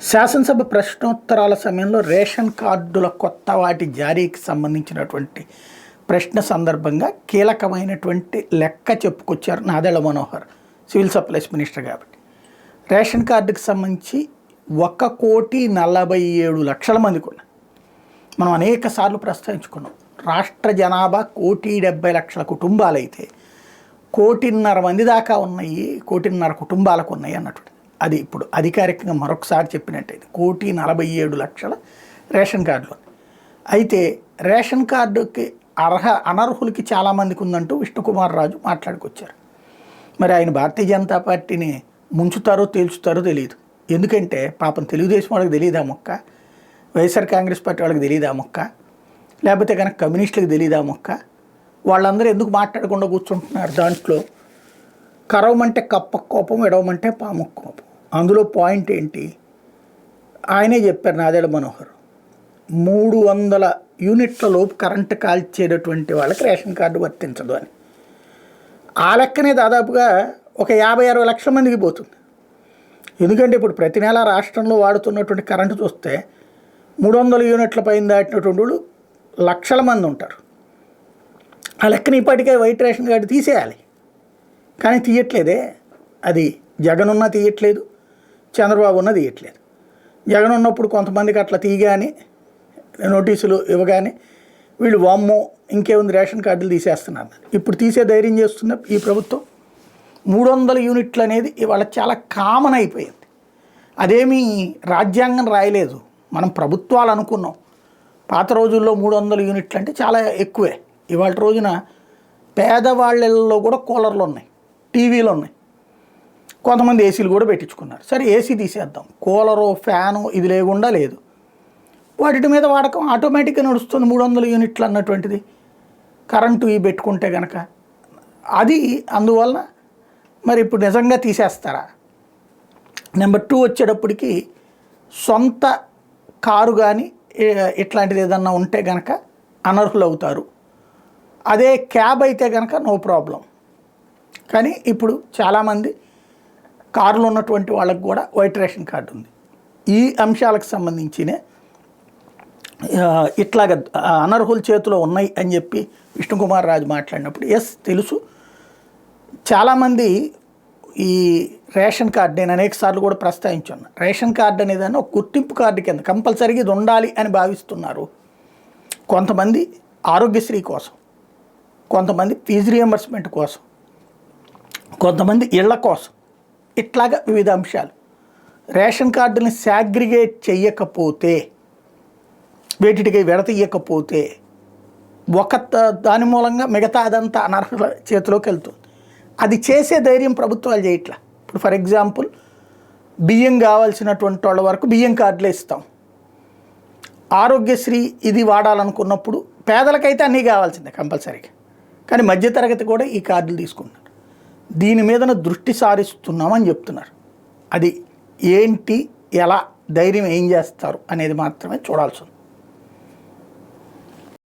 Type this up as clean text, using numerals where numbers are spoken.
శాసనసభ ప్రశ్నోత్తరాల సమయంలో రేషన్ కార్డుల కొత్త వాటి జారీకి సంబంధించినటువంటి ప్రశ్న సందర్భంగా కీలకమైనటువంటి లెక్క చెప్పుకొచ్చారు Nadella Manohar, civil supplies minister. కాబట్టి రేషన్ కార్డుకి సంబంధించి 1,47,00,000 మందికి ఉన్నాయి. మనం అనేక సార్లు ప్రస్తావించుకున్నాం. రాష్ట్ర జనాభా 1,70,00,000 కుటుంబాలైతే 1,50,00,000 మంది దాకా ఉన్నాయి, 1,50,00,000 కుటుంబాలకు ఉన్నాయి అన్నట్టు. అది ఇప్పుడు అధికారికంగా మరొకసారి చెప్పినట్టయితే 1,47,00,000 రేషన్ కార్డులు. అయితే రేషన్ కార్డుకి అనర్హులకి చాలామందికి ఉందంటూ విష్ణుకుమార్ రాజు మాట్లాడుకొచ్చారు. మరి ఆయన భారతీయ జనతా పార్టీని ముంచుతారో తేల్చుతారో తెలియదు. ఎందుకంటే పాపం తెలుగుదేశం వాళ్ళకి తెలియదా మొక్క, వైఎస్ఆర్ కాంగ్రెస్ పార్టీ వాళ్ళకి తెలియదా మొక్క, లేకపోతే కనుక కమ్యూనిస్టులకు తెలియదా మొక్క. వాళ్ళందరూ ఎందుకు మాట్లాడకుండా కూర్చుంటున్నారు? దాంట్లో కరవమంటే కప్ప కోపం, ఎడవమంటే పాము కోపం. అందులో పాయింట్ ఏంటి? ఆయనే చెప్పారు నాదెళ్ల మనోహర్, 300 యూనిట్ల లోపు కరెంటు కాల్చేటటువంటి వాళ్ళకి రేషన్ కార్డు వర్తించదు అని. ఆ లెక్కనే దాదాపుగా ఒక 50-60 లక్షల మందికి పోతుంది. ఎందుకంటే ఇప్పుడు ప్రతి నెల రాష్ట్రంలో వాడుతున్నటువంటి కరెంటు చూస్తే 300 యూనిట్ల పైన దాటినటువంటి వాళ్ళు లక్షల మంది ఉంటారు. ఆ లెక్కన ఇప్పటికే వైట్ రేషన్ కార్డు తీసేయాలి, కానీ తీయట్లేదే. అది జగన్ ఉన్నా తీయట్లేదు, చంద్రబాబు ఉన్నా తీయట్లేదు. జగన్ ఉన్నప్పుడు కొంతమందికి అట్లా తీయగానే నోటీసులు ఇవ్వగానే వీళ్ళు వామ్మో ఇంకేముంది రేషన్ కార్డులు తీసేస్తున్నారు. ఇప్పుడు తీసే ధైర్యం చేస్తున్న ఈ ప్రభుత్వం 300 యూనిట్లు అనేది ఇవాళ చాలా కామన్ అయిపోయింది. అదేమీ రాజ్యాంగం రాయలేదు, మనం ప్రభుత్వాలు అనుకున్నాం. పాత రోజుల్లో 300 యూనిట్లు అంటే చాలా ఎక్కువే. ఇవాళ రోజున పేదవాళ్ళల్లో కూడా కూలర్లు ఉన్నాయి, టీవీలు ఉన్నాయి, కొంతమంది ఏసీలు కూడా పెట్టించుకున్నారు. సరే ఏసీ తీసేద్దాం, కూలరు ఫ్యాను ఇది లేకుండా లేదు, వాటి మీద వాడకం ఆటోమేటిక్గా నడుస్తుంది. 300 యూనిట్లు అన్నటువంటిది కరెంటు ఇవి పెట్టుకుంటే కనుక అది అందువలన మరి ఇప్పుడు నిజంగా తీసేస్తారా? నెంబర్ 2 వచ్చేటప్పటికి సొంత కారు కానీ ఇట్లాంటిది ఏదన్నా ఉంటే కనుక అనర్హులు అవుతారు. అదే క్యాబ్ అయితే కనుక నో ప్రాబ్లం. కానీ ఇప్పుడు చాలామంది కార్లు ఉన్నటువంటి వాళ్ళకి కూడా వైట్ రేషన్ కార్డు ఉంది. ఈ అంశాలకు సంబంధించినే ఇట్లాగ అనర్హుల చేతిలో ఉన్నాయి అని చెప్పి విష్ణుకుమార్ రాజు మాట్లాడినప్పుడు ఎస్ తెలుసు. చాలామంది ఈ రేషన్ కార్డు నేను అనేక సార్లు కూడా ప్రస్తావించాను. రేషన్ కార్డు అనేదాన్ని ఒక గుర్తింపు కార్డు కింద కంపల్సరీగా ఇది ఉండాలి అని భావిస్తున్నారు. కొంతమంది ఆరోగ్యశ్రీ కోసం, కొంతమంది ఫీజు రియంబర్స్మెంట్ కోసం, కొంతమంది ఇళ్ల కోసం, ఇట్లాగా వివిధ అంశాలు. రేషన్ కార్డుని సాగ్రిగేట్ చెయ్యకపోతే, వేటికి విడతీయకపోతే ఒక దాని మూలంగా మిగతా అదంతా అనర్హుల చేతిలోకి వెళ్తుంది. అది చేసే ధైర్యం ప్రభుత్వాలు చేయట్లా. ఇప్పుడు ఫర్ ఎగ్జాంపుల్ బియ్యం కావాల్సినటువంటి వాళ్ళ వరకు బియ్యం కార్డులే ఇస్తాం. ఆరోగ్యశ్రీ ఇది వాడాలనుకున్నప్పుడు పేదలకైతే అన్నీ కావాల్సిందే కంపల్సరీగా, కానీ మధ్యతరగతి కూడా ఈ కార్డులు తీసుకున్నారు. దీని మీద దృష్టి సారిస్తున్నామని చెప్తున్నారు. అది ఏంటి, ఎలా ధైర్యం ఏం చేస్తారు అనేది మాత్రమే చూడాల్సి ఉంది.